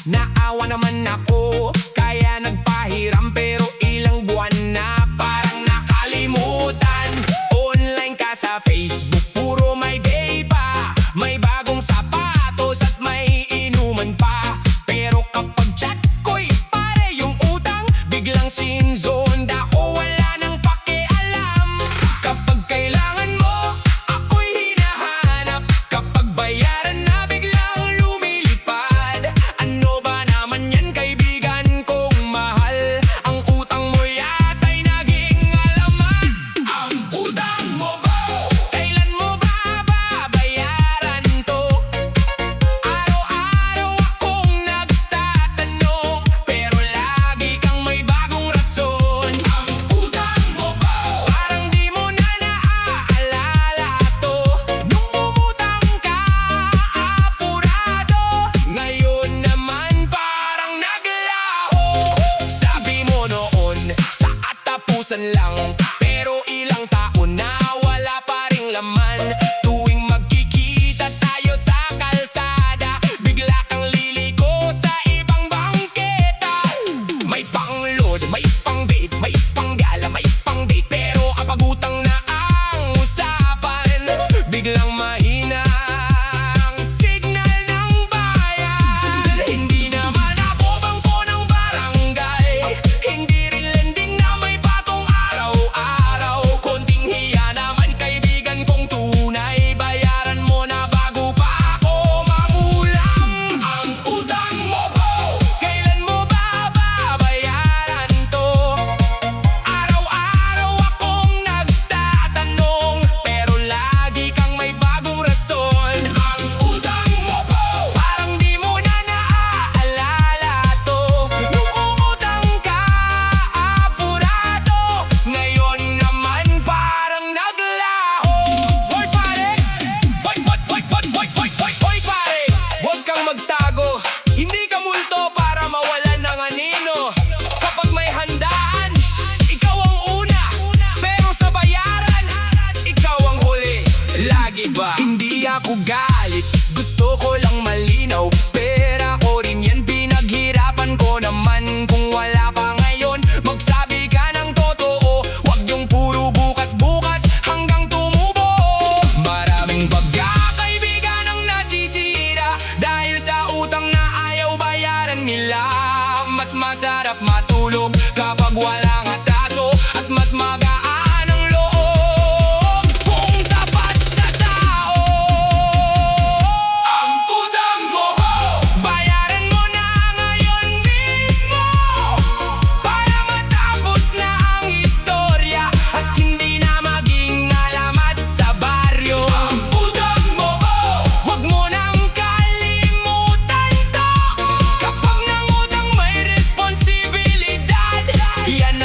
Naawa naman ako, kaya nagpahiram. Pero ilang buwan na parang nakalimutan. Online ka sa Facebook, puro may day pa. May bagong sapatos at may inuman pa. Pero kapag chat ko'y pare yung utang, biglang sinzone ako, wala nang pakialam. Kapag kailangan mo, ako'y hinahanap. Kapag bayaran na, biglang lumilipad. Ano ba naman yan, kaibigan kong mahal? Ang utang mo yata'y naging alamat. Ang utang mo ba? Kailan mo ba babayaran to? Araw-araw akong nagtatanong, pero lagi kang may bagong rason. Ang utang mo ba? Parang di mo na naaalala to. Nung umutang ka, apurado. Ngayon naman parang naglaho. Sabi mo noon, sa katapusan lang. Pero ilang taon na wala pa ring laman. Tuwing magkikita tayo sa kalsada, bigla kang liliko sa ibang bangketa. May pang-load, may pang-date, may pang-gala, may pang-date. Pero kapag utang na ang usapan, biglang mahina ang signal ng bayan. Hindi naman ako bangko ng barangay, hindi rin lending na may patong araw-araw. Konting hiya naman, kaibigan kong tunay. Bayaran mo na bago pa ako magulang. Ang utang mo ba? Kailan mo ba babayaran to? Araw-araw akong nagtatanong, pero lagi kang may bagong rason. Ang utang mo ba? Parang di mo na naaalala to. Nung umutang ka, apurado. Ngayon naman parang naglaho. Hoy pare! Hoy pare! Huwag kang magtago. Hindi ka multo para mawalan ng anino. Kapag may handaan, ikaw ang una. Pero sa bayaran, ikaw ang huli. Lagi ba? Hindi ako galit, gusto ko lang malinaw. Pera ko rin yan, pinaghirapan ko naman. Kung wala pa ngayon, magsabi ka ng totoo. Huwag yung puro bukas-bukas hanggang tumubo. Maraming pagkakaibigan ang nasisira dahil sa utang na ayaw bayaran nila. Mas masarap matulog kapag walang atraso, at mas magaan ang loob kung tapat sa tao. Ang utang mo ba? Bayaran mo na ngayon mismo, para matapos na ang istorya at hindi na maging alamat sa baryo. Ang utang mo ba? Huwag mo nang kalimutan to. Kapag nangutang may responsibilidad, yan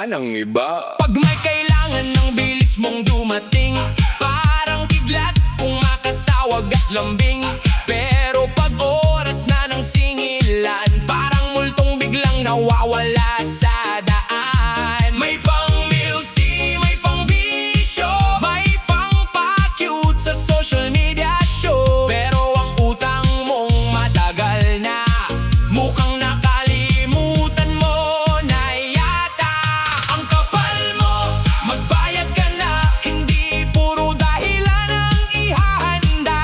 ng iba. Pag may kailangan ng bilis mong dumating, parang kidlat kung makatawag at lambing. Pero pag oras na ng singilan, parang multong biglang nawawala sa daan. May pang milk tea, may pang bisyo, may pang pa-cute sa social media show. Pero ang utang mong matagal na, mukhang nakalimutan mo na yata. Ang kapal mo, magbayad ka na, hindi puro dahilan ang ihahanda.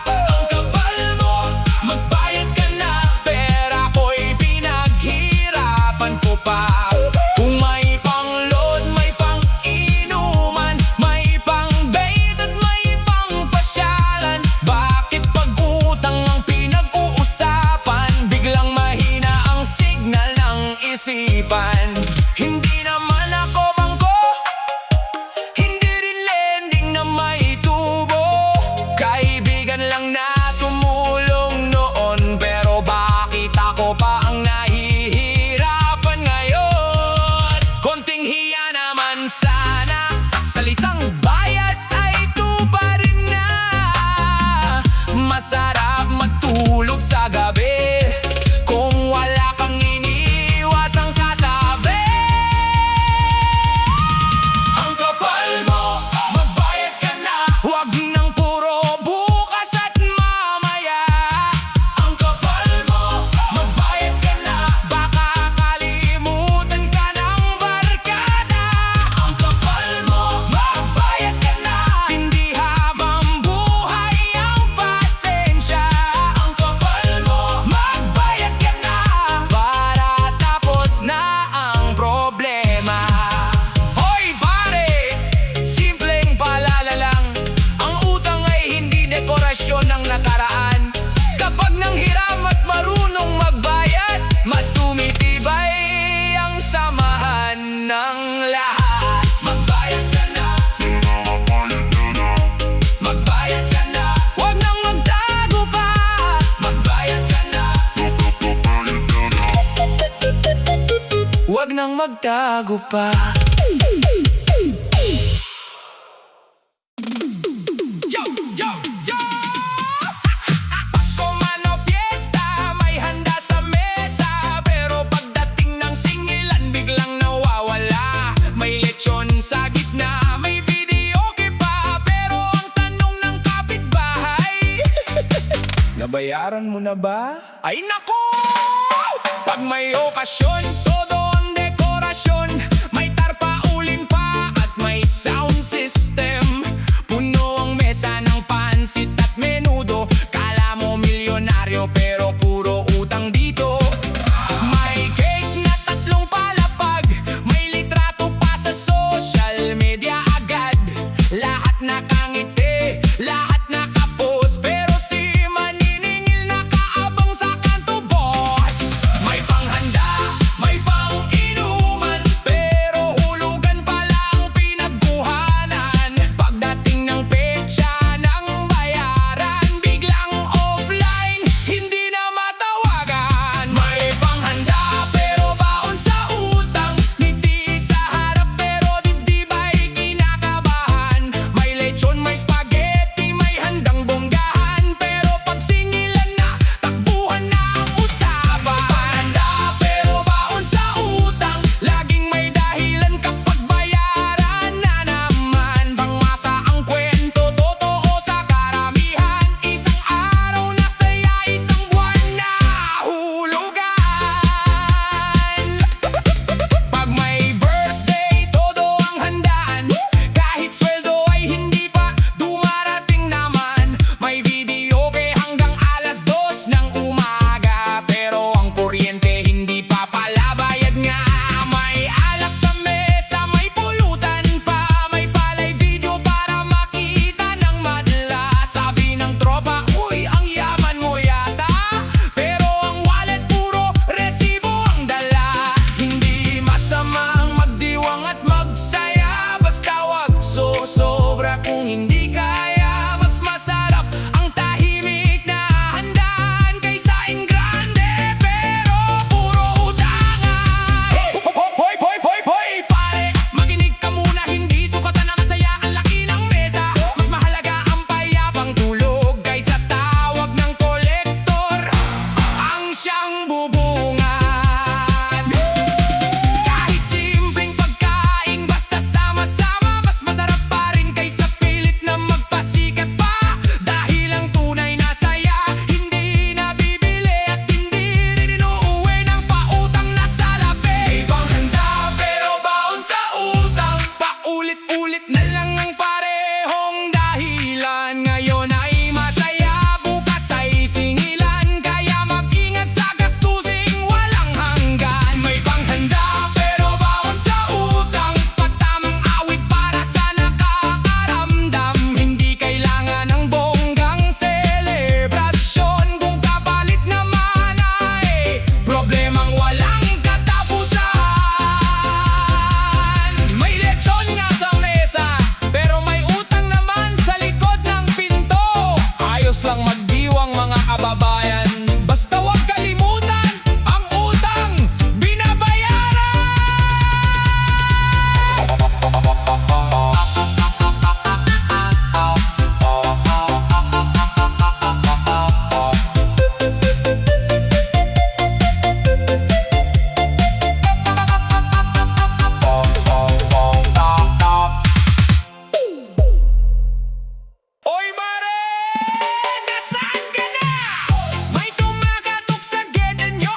Ang kapal mo, magbayad ka na, pera ko'y pinaghirapan ko pa. Kung may pang-load, may pang-inuman, may pang-bait at may pang-pasyalan, bakit pag-utang ang pinag-uusapan? Biglang mahina ang signal ng isipan. Hindi naman ako bangko, hindi rin lending na may tubo. Kaibigan lang na tumulong noon, pero bakit ako pa ang nahihirapan ngayon? Konting hiya naman sana, salitang bayad ay tuparin na. Masarap matulog sa gabi kung wala kang iniiwasang katabi. Ang kapal mo, magbayad ka na, huwag nang puro bukas at mamaya. Ang kapal mo, magbayad ka na, baka kalimutan ka ng barkada. Ang kapal mo, magbayad ka na, hindi habang buhay ang pasensya. Ang kapal mo, magbayad ka na, para tapos na ang problema. Hoy pare, simpleng paalala lang, ang utang ay hindi dekorasyon ng nakaraan. Kapag nanghiram at marunong magbayad, mas tumitibay ang samahan ng lahat. Magbayad ka na, magbayad ka na, huwag nang magtago pa. Magbayad ka na, huwag nang magtago pa. Yo, yo, yo! Pasko man o piyesta, may handa sa mesa, pero pagdating ng singilan, biglang nawawala. May lechon sa gitna, may videoke pa, pero ang tanong ng kapitbahay, nabayaran mo na ba? Ay naku! Pag may okasyon, todo ang dekorasyon, may tarpaulin pa at may sound system. Puno ang mesa ng pansit at menudo, kala mo milyonaryo pero puro utang dito. May cake na 3 palapag, may litrato pa sa social media agad. Lahat nakangiti, lahat nakapost, pero si maniningil nakaabang sa kanto, boss. May panghanda, may Paulit-ulit na lang ang parehong dahilan. Ngayon ay masaya, bukas ay singilan. Kaya mag-ingat sa gastusing walang hanggan. May panghanda pero bawat sa utang, pagtamang awit para sa nakakaramdam. Hindi kailangan ng bonggang selebrasyon kung kapalit naman ay problemang walang katapusan. May lechon nga sa mesa, pero may utang naman sa likod ng pinto. Ayos lang magdiwang mga kababayan, basta wag kalimutan ang utang binabayaran. Oy mare, nasaan ka na? May tumakatok sa geda nyo,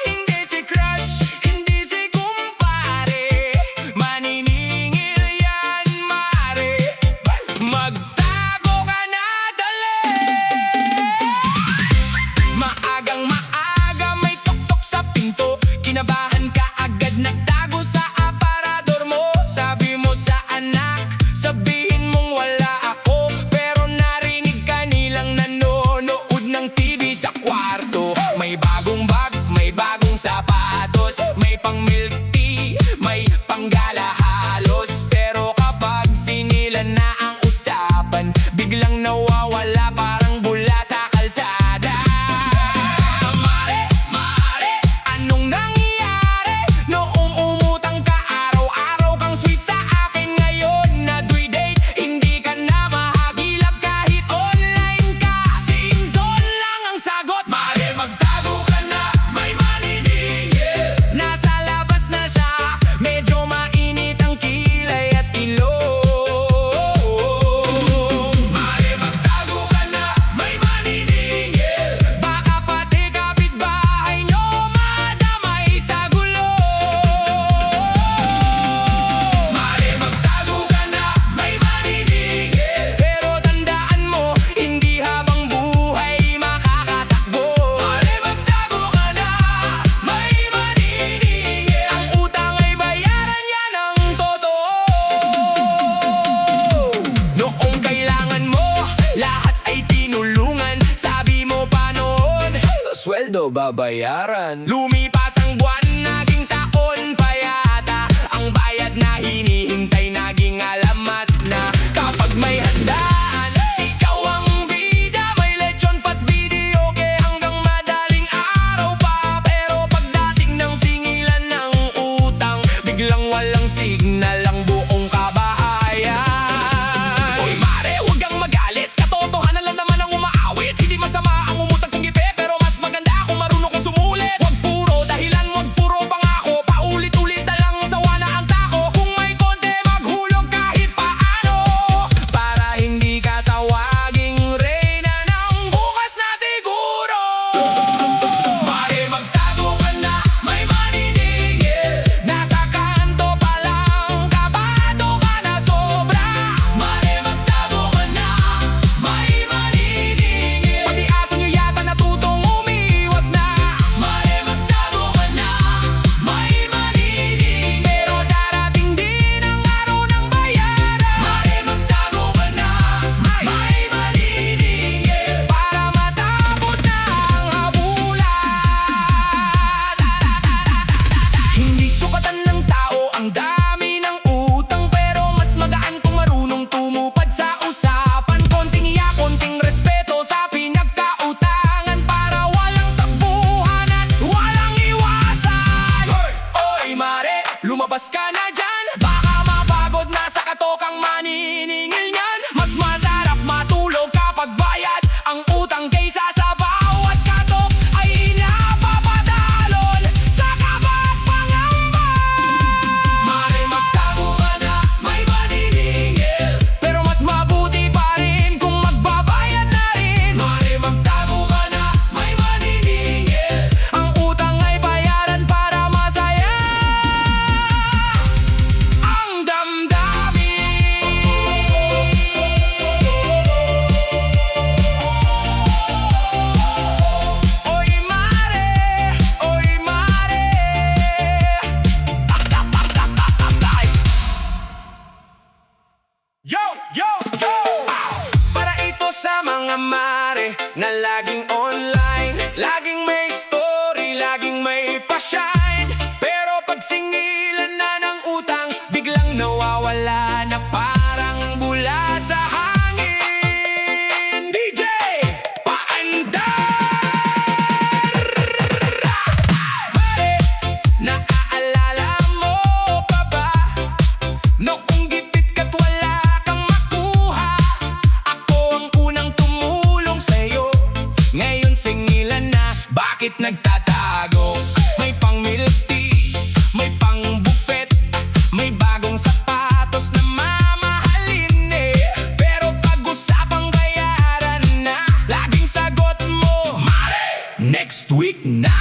hindi si crush, hindi si kumpare. Maniningil yan mare, magtago ka na dali. Maagang maaga may tuktok sa pinto, kinabahan ka agad nagtago sa aparador mo. Sabi mo sa anak, sabihin mong wala ako, pero narinig ka nilang nanonood ng TV sa kwarto. May bagong bag, may bagong sapatos, may pang milk tea, may panggala halos. Pero kapag sinilan na ang usapan, biglang nawawala parang bula sa kalsada. Mare, mare, anong nangyari? Noong umutang ka araw-araw kang sweet sa akin, ngayon na due date, hindi ka na mahagilap kahit online ka. Season lang ang sagot. Mare, magtago ka na, may maniningil. Nasa labas na siya, medyo mainit ang kilay at ilong. Mare, magtago ka na, may maniningil. Baka pati kapitbahay nyo madamay sa gulo. Mare, magtago ka na, may maniningil. Pero tandaan mo, hindi habang buhay makakatakbo. Mare, magtago ka na, may maniningil. Ang utang ay bayaran yan ng totoo. Noong kailangan mo, lahat ay tinulungan. Sabi mo pa noon, sa sweldo babayaran. Lumipas ang buwan, naging taon pa yata. Ang bayad na hinihintay naging alamat na. Kapag may handaan, ikaw ang bida. May lechon pat video ke hanggang madaling araw pa. Pero pagdating ng singilan ng utang, biglang walang signal ang buong kabahayan. Oy mare, huwag kang magalit, katotohanan lang naman ang umaawit. Hindi masama ang umutang kingipi, pero mas maganda kung marunong kang sumulit. Wag puro dahilan, wag puro pangako, paulit-ulit na lang sawa na ang tako. Kung may konti mare na laging online, laging may story, laging may pa-shine. Pero pag singilan na ng utang, biglang nawawala na parang bula sa hangin. DJ, paandar! Mare, naaalala mo pa ba noong gipit ka't wala kang makuha? Ako ang unang tumulong sa'yo. Ngayon singilan na, bakit nagtatago? May pang milk tea, may pang buffet, may bagong sapatos na mamahalin eh. Pero pag-usapang bayaran na, laging sagot mo, Mare, next week na.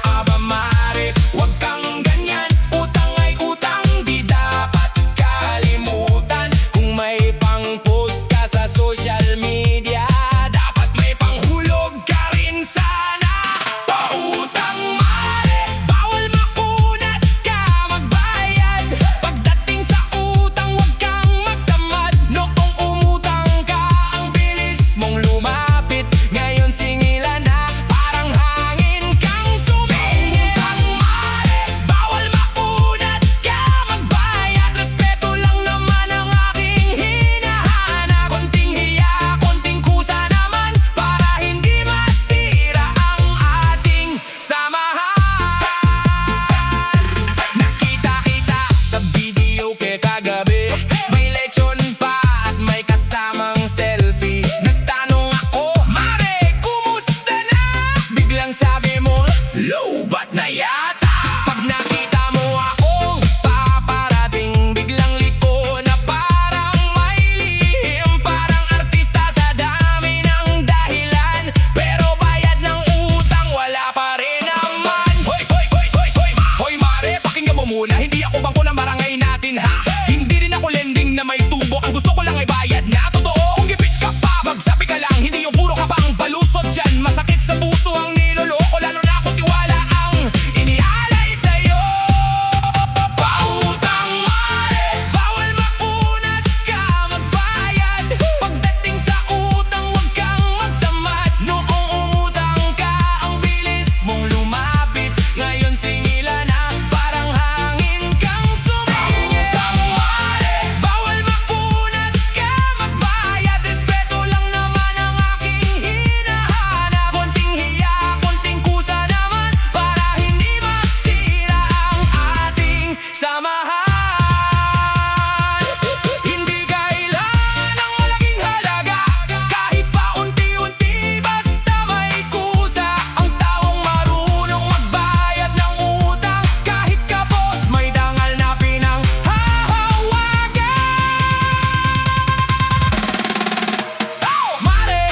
Aba mare, wag kang ganyan. Utang ay utang, di dapat kalimutan. Kung may pang-post ka sa social media, dapat may panghulog ka rin sana. Pautang mare, bawal makunat ka magbayad. Pagdating sa utang, wag kang magtamad. Noong umutang ka, ang bilis mong lumapit. Ngayon singilan na, parang hangin kang sumingit. Pautang mare, bawal makunat ka magbayad. Respeto lang naman ang aking hinahanap. Konting hiya, konting kusa naman, para hindi masira ang ating samahan. Nakita-kita sa video kay kagabi, may lechon pa at may kasamang selfie. Nagtanong ako, Mare, kumusta na? Biglang sabi mo, lowbat na yata. Pag nakita mo akong paparating, biglang liko na parang may lihim. Parang artista sa dami ng dahilan, pero bayad ng utang wala pa rin naman. Hoy, hoy, hoy, hoy, hoy, hoy Mare, pakinggan mo muna. Hindi ako bangko ng barangay natin ha. Hindi rin ako lending na may tubo. Ang gusto ko lang ay bayad na totoo. Kung gipit ka pa, magsabi ka lang. Hindi yung puro ka pang balusot dyan. Masakit sa puso ang niloloko, lalo na kung tiwala ang inialay sa'yo. Pautang mare, bawal makunat ka magbayad. Pagdating sa utang, wag kang magtamad. Noong umutang ka, ang bilis mong lumapit. Ngayon singilan na, parang hangin kang sumingit. Pautang mare, bawal makunat ka magbayad. Respeto lang naman ang aking hinahanap. Konting hiya, konting kusa naman, para hindi masira ang ating samahan. Hindi kailangan ng malaking halaga, kahit pa unti-unti, basta may kusa. Ang taong marunong magbayad ng utang, kahit kapos, may dangal na pinanghahawagan. Mare,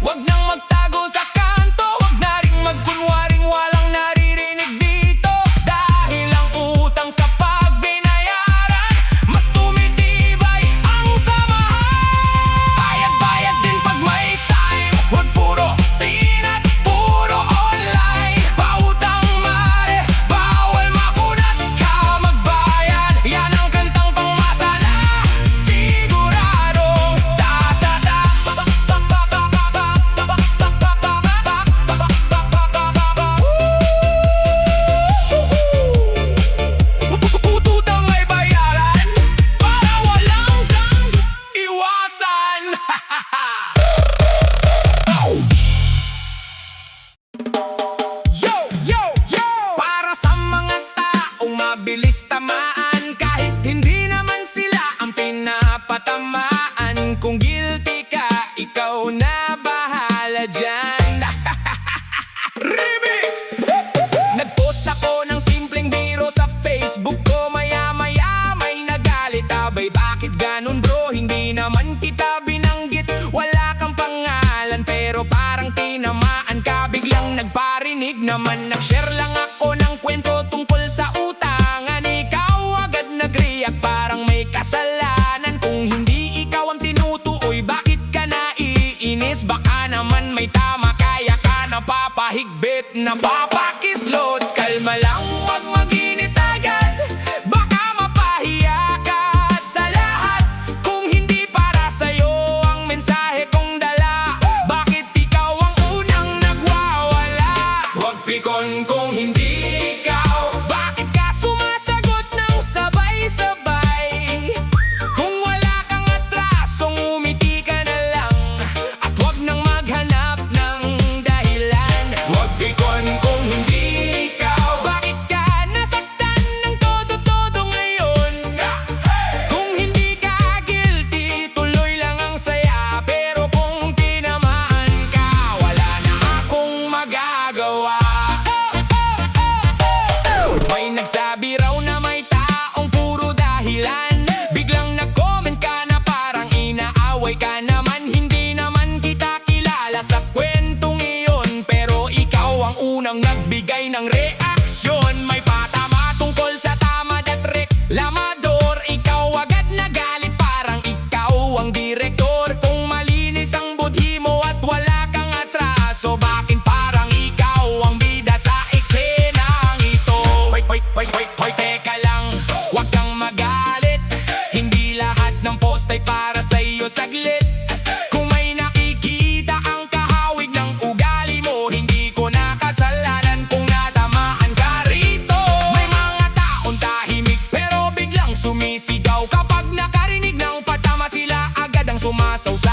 wag nang magtago sa kanto, wag na rin magkunwaring walang naririnig dito. Dahil ang utang kapag binayaran, mas tumitibay ang samahan. Bayad-bayad din pag may time, wag puro sinat, puro online. Pautang mare, bawal makunat ka magbayad. Yan ang kantang pangmasa na siguradong tatata. Utang ay bayaran para walang kang iwasan. Yo, yo, yo! Para sa mga taong mabilis tamaan, kahit hindi naman sila ang pinapatamaan. Kung guilty ka, ikaw na bahala dyan. Remix! Nagpost ako ng simpleng biro sa Facebook ko. Maya-maya may nagalit. Abay, bakit ganun bro? Hindi naman kita binanggit. Wala kang pangalan, pero parang tinamaan ka. Biglang nagparinig naman. Nag-share lang ako ng kwento tungkol sa utangan. Ikaw agad nag-react, parang may kasalanan. Kung hindi ikaw ang tinutuoy, bakit ka naiinis? Baka naman may tama, kaya ka napapahigpit, napapakislot. Kalma lang, wag mag-init agad, baka mapahiya ka sa lahat. Kung hindi para sa dito saglit. Kung may nakikita ang kahawig ng ugali mo, hindi ko nakasalanan kung natamaan ka rito. May mga taong tahimik pero biglang sumisigaw. Kapag nakarinig ng patama, sila agad ang sumasaw.